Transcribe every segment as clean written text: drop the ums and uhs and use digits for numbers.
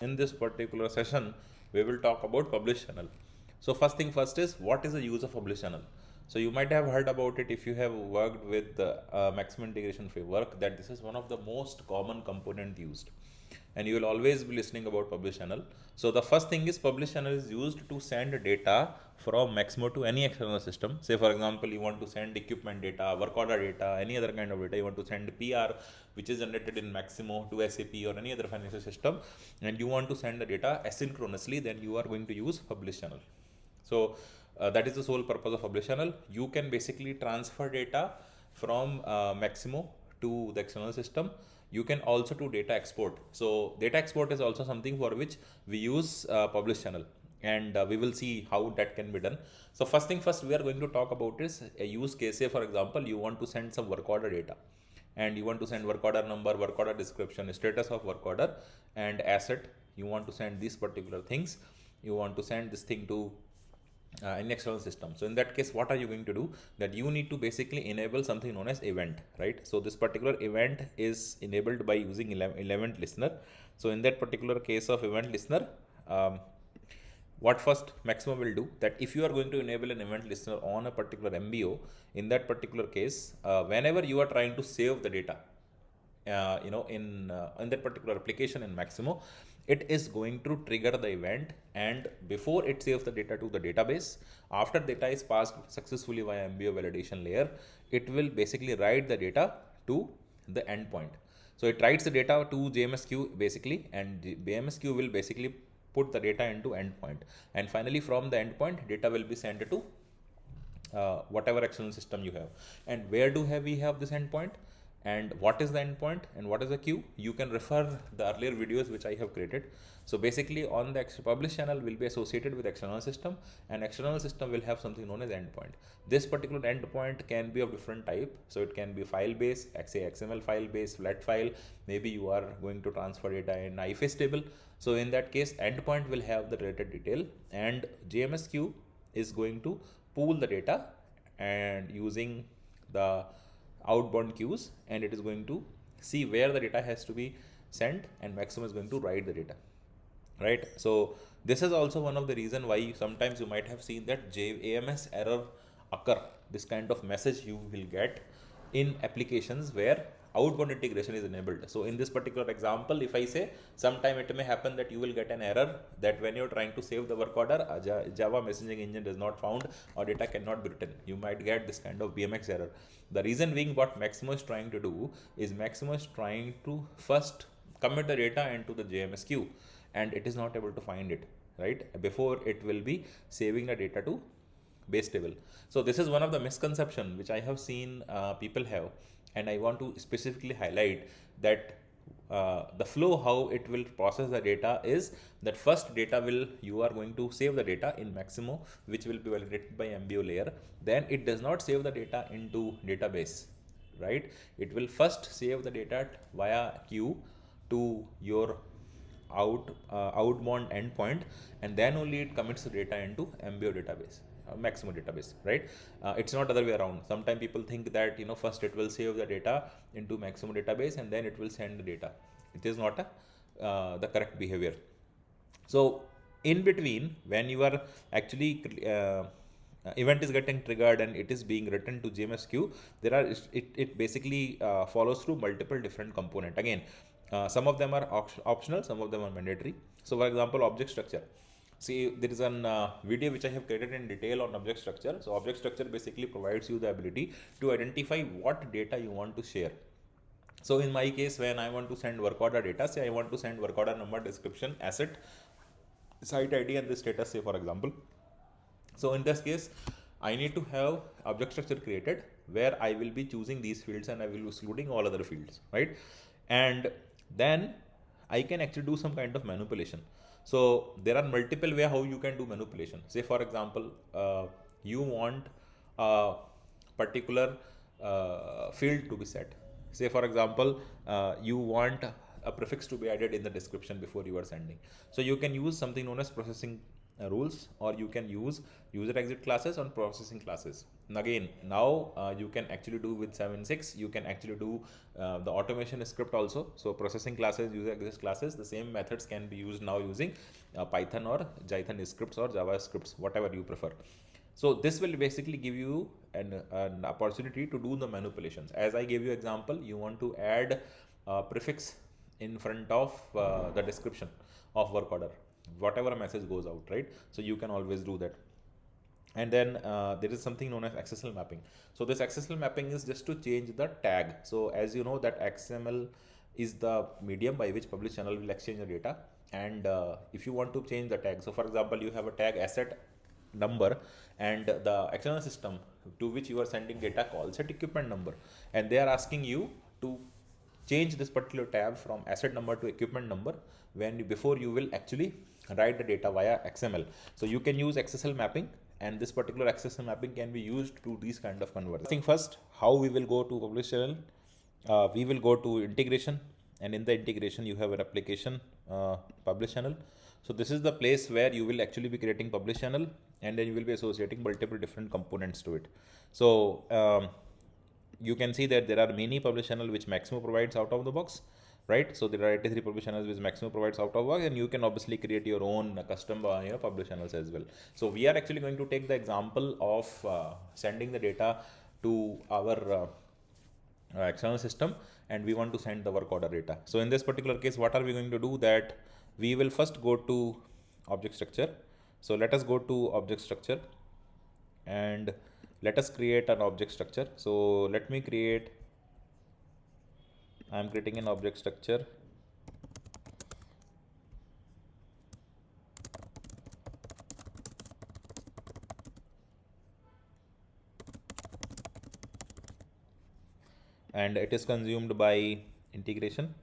In this particular session, we will talk about publish channel. So first thing first is, what is the use of publish channel? So you might have heard about it if you have worked with the Maximo Integration Framework, that this is one of the most common component used. And you will always be listening about publish channel. So the first thing is, publish channel is used to send data from Maximo to any external system. Say for example, you want to send equipment data, work order data, any other kind of data. You want to send PR which is generated in Maximo to SAP or any other financial system, and you want to send the data asynchronously, then you are going to use publish channel. So that is the sole purpose of publish channel. You can basically transfer data from Maximo to the external system. You can also do data export. So data export is also something for which we use publish channel, and we will see how that can be done. So first thing first, we are going to talk about is a use case. Say for example, you want to send some work order data, and you want to send work order number, work order description, status of work order, and asset. You want to send these particular things. You want to send this thing to an external system. So in that case, what are you going to do? That you need to basically enable something known as event, right? So this particular event is enabled by using event listener. So in that particular case of event listener, what first Maximo will do, that if you are going to enable an event listener on a particular MBO, in that particular case, whenever you are trying to save the data, in that particular application in Maximo, it is going to trigger the event, and before it saves the data to the database, after data is passed successfully via MBO validation layer, it will basically write the data to the endpoint. So it writes the data to JMS queue basically, and the JMS queue will basically put the data into endpoint, and finally from the endpoint, data will be sent to whatever external system you have. And where do we have this endpoint, and what is the endpoint, and what is the queue? You can refer the earlier videos which I have created. So basically, on the publish channel will be associated with external system, and external system will have something known as endpoint. This particular endpoint can be of different type. So it can be file based, say XML file based, flat file. Maybe you are going to transfer data in IFS table. So in that case, endpoint will have the related detail, and JMS queue is going to pool the data and using the outbound queues, and it is going to see where the data has to be sent, and Maximo is going to write the data, right? So this is also one of the reason why sometimes you might have seen that AMS error occur. This kind of message you will get in applications where outbound integration is enabled. So in this particular example, if I say, sometime it may happen that you will get an error that when you're trying to save the work order, Java messaging engine is not found, or data cannot be written. You might get this kind of BMX error. The reason being, what Maximo is trying to do is, Maximo is trying to first commit the data into the JMS queue, and it is not able to find it, right? Before it will be saving the data to base table. So this is one of the misconception which I have seen people have, and I want to specifically highlight that the flow, how it will process the data is that first you are going to save the data in Maximo, which will be validated by MBO layer. Then it does not save the data into database, right? It will first save the data via queue to your outbound endpoint, and then only it commits the data into MBO database. Maximo database, right? It's not other way around. Sometimes people think that first it will save the data into Maximo database and then it will send the data. It is not the correct behavior. So in between, when you are actually event is getting triggered and it is being written to JMS queue, it basically follows through multiple different component. Again, some of them are optional, some of them are mandatory. So for example, object structure. See, there is a video which I have created in detail on object structure. So object structure basically provides you the ability to identify what data you want to share. So in my case, when I want to send work order data, say I want to send work order number, description, asset, site ID, and the status, say for example. So in this case, I need to have object structure created where I will be choosing these fields and I will be excluding all other fields, right? And then I can actually do some kind of manipulation. So there are multiple ways how you can do manipulation. Say for example, you want a particular field to be set. Say for example, you want a prefix to be added in the description before you are sending. So you can use something known as processing rules, or you can use user exit classes on processing classes. again, now you can actually do with 7.6, you can actually do the automation script also. So processing classes, user access classes, the same methods can be used now using Python or Python scripts or Java scripts, whatever you prefer. So this will basically give you an opportunity to do the manipulations. As I gave you example, you want to add a prefix in front of the description of work order, whatever message goes out, right? So you can always do that. And then there is something known as XSL mapping. So this XSL mapping is just to change the tag. So as you know that XML is the medium by which publish channel will exchange the data. And if you want to change the tag, so for example, you have a tag asset number and the external system to which you are sending data calls set equipment number, and they are asking you to change this particular tab from asset number to equipment number before you will actually write the data via XML. So you can use XSL mapping, and this particular XSL mapping can be used to these kind of conversions. Think first how we will go to publish channel. We will go to integration, and in the integration you have an application publish channel. So this is the place where you will actually be creating publish channel, and then you will be associating multiple different components to it. So you can see that there are many publish channel which Maximo provides out of the box, right? So there are 83 publish channels which Maximo provides out of the box, and you can obviously create your own custom publish channels as well. So we are actually going to take the example of sending the data to our external system, and we want to send the work order data. So in this particular case, what are we going to do? That we will first go to object structure. So let us go to object structure and let us create an object structure. So let me create, I am creating an object structure. And it is consumed by integration.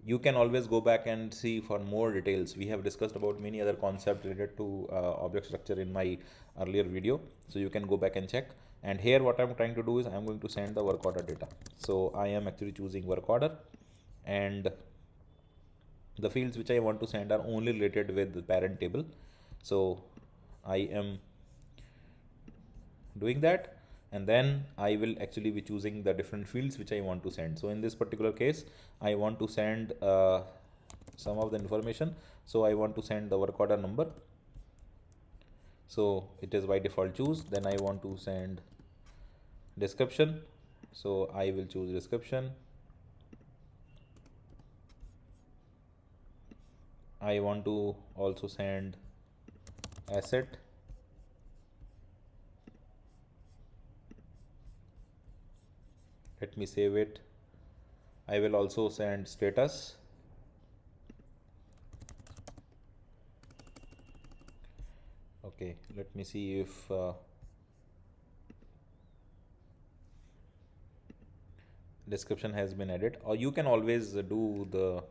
You can always go back and see for more details. We have discussed about many other concepts related to object structure in my earlier video. So you can go back and check. And here what I'm trying to do is I'm going to send the work order data. So I am actually choosing work order, and the fields which I want to send are only related with the parent table. So I am doing that, and then I will actually be choosing the different fields which I want to send. So in this particular case, I want to send some of the information. So I want to send the work order number. So it is by default choose. Then I want to send description. So I will choose description. I want to also send asset. Let me save it. I will also send status. Okay, let me see if description has been added, or you can always do the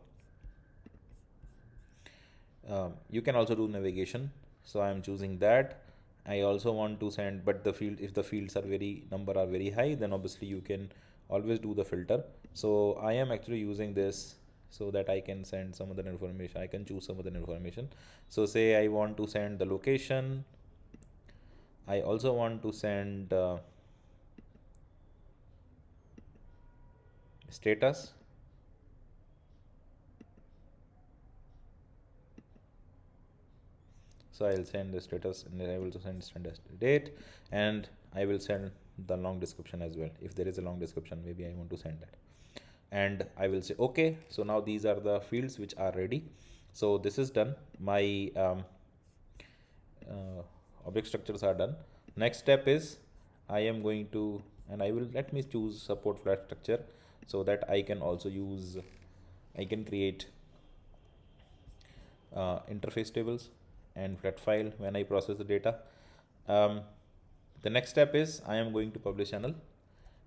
you can also do navigation. So I am choosing that. I also want to send, but the field, if the fields are number are very high, then obviously you can always do the filter. So I am actually using this so that I can send some other information. I can choose some other information. So say I want to send the location. I also want to send status. So I'll send the status, and then I will also send date, and I will send the long description as well. If there is a long description, maybe I want to send that, and I will say okay. So now these are the fields which are ready. So this is done. My object structures are done. Next step is I am going to, and I will, let me choose support flat structure, so that I can also use, I can create interface tables and flat file when I process the data. The next step is I am going to publish channel,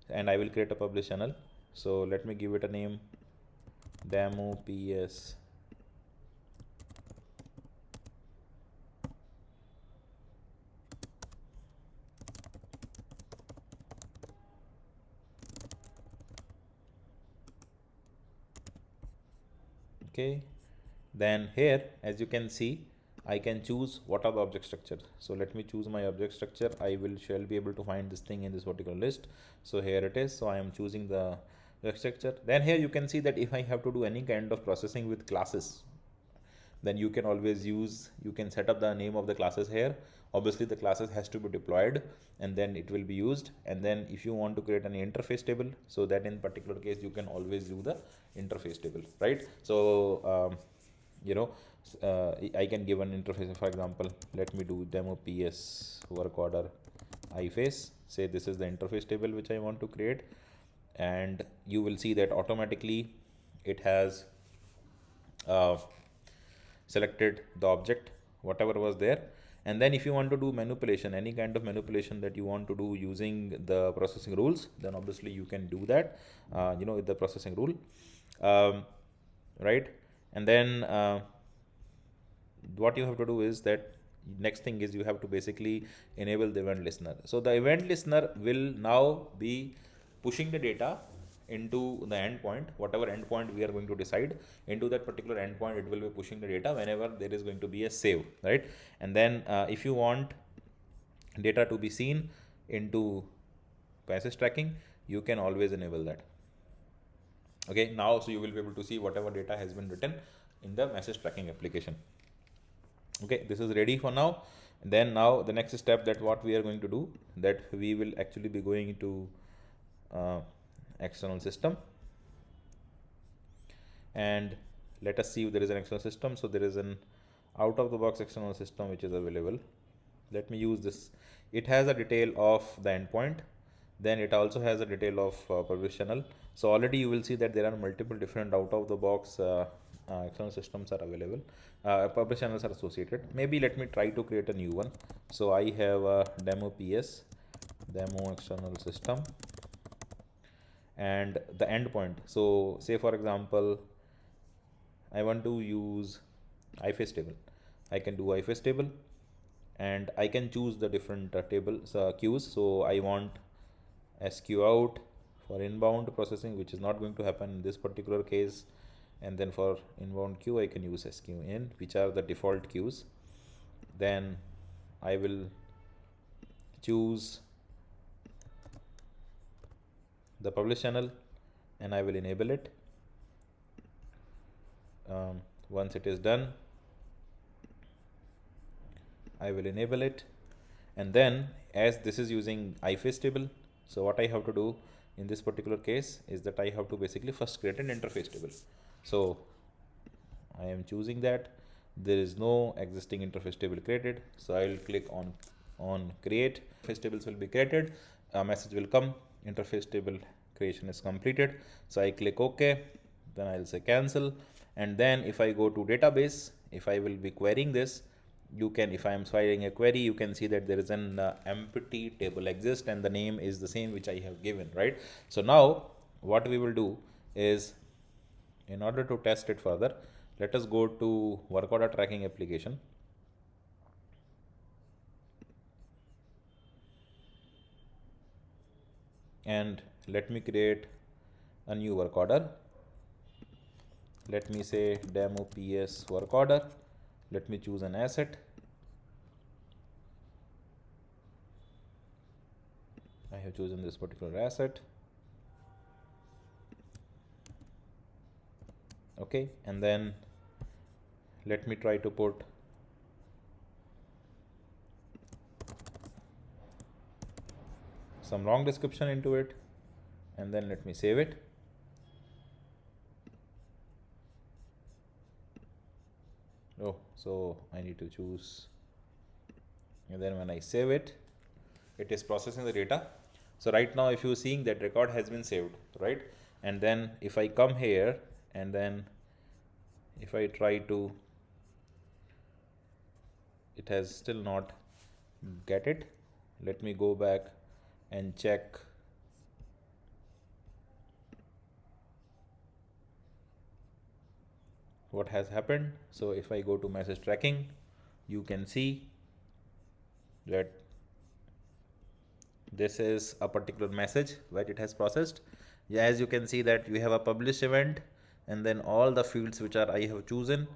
and I will create a publish channel. So let me give it a name, demo PS. Okay, then here as you can see, I can choose what are the object structure. So let me choose my object structure. Shall be able to find this thing in this particular list. So here it is. So I am choosing the object structure. Then here you can see that if I have to do any kind of processing with classes, then you can always you can set up the name of the classes here. Obviously the classes has to be deployed and then it will be used. And then if you want to create an interface table, so that in particular case you can always do the interface table, right? So I can give an interface. For example, let me do demo ps work order iface. Say this is the interface table which I want to create, and you will see that automatically it has selected the object whatever was there. And then if you want to do manipulation, any kind of manipulation that you want to do using the processing rules, then obviously you can do that with the processing rule, right? And then what you have to do is that next thing is you have to basically enable the event listener. So the event listener will now be pushing the data into the endpoint, whatever endpoint we are going to decide. Into that particular endpoint, it will be pushing the data whenever there is going to be a save, right? And then if you want data to be seen into message tracking, you can always enable that. Okay, now so you will be able to see whatever data has been written in the message tracking application. Okay, this is ready for now. And then now the next step that what we are going to do, that we will actually be going to external system, and let us see if there is an external system. So there is an out of the box external system which is available. Let me use this. It has a detail of the endpoint, then it also has a detail of publish channel. So already you will see that there are multiple different out of the box external systems are available. Publish channels are associated. Maybe let me try to create a new one. So I have a demo ps demo external system and the endpoint. So say for example, I want to use iface table. I can do iface table, and I can choose the different tables queues. So I want sq out for inbound processing, which is not going to happen in this particular case. And then for inbound queue, I can use sq in, which are the default queues. Then I will choose the publish channel and I will enable it. Once it is done, I will enable it. And then as this is using iface table, so what I have to do in this particular case is that I have to basically first create an interface table. So I am choosing that. There is no existing interface table created, so I will click on create. Interface tables will be created. A message will come, interface table creation is completed. So I click OK, then I'll say cancel. And then if I go to database, if I will be querying this, you can, if I am firing a query, you can see that there is an empty table exists and the name is the same which I have given, right? So now what we will do is, in order to test it further, let us go to work order tracking application. And let me create a new work order. Let me say demo ps work order. Let me choose an asset. I have chosen this particular asset. Okay, and then let me try to put some long description into it, and then let me save it. Oh, so I need to choose, and then when I save it, it is processing the data. So right now if you're seeing that record has been saved, right? And then if I come here and then if I try to, it has still not get it. Let me go back and check. What has happened. So if I go to message tracking, you can see that this is a particular message that it has processed. Yeah, as you can see that we have a publish event, and then all the fields which are I have chosen,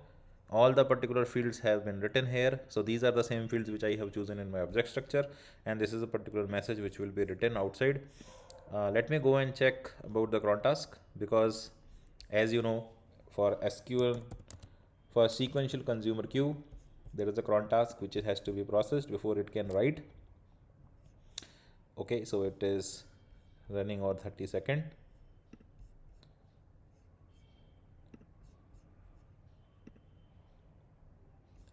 all the particular fields have been written here. So these are the same fields which I have chosen in my object structure, and this is a particular message which will be written outside. Let me go and check about the cron task, because as you know, for SQL, for sequential consumer queue, there is a cron task which has to be processed before it can write. Okay, so it is running over 30 seconds.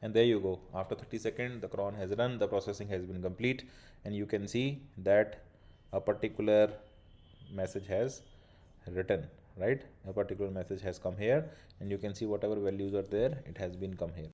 And there you go, after 30 seconds the cron has run, the processing has been complete, and you can see that a particular message has written, right? A particular message has come here, and you can see whatever values are there, it has been come here.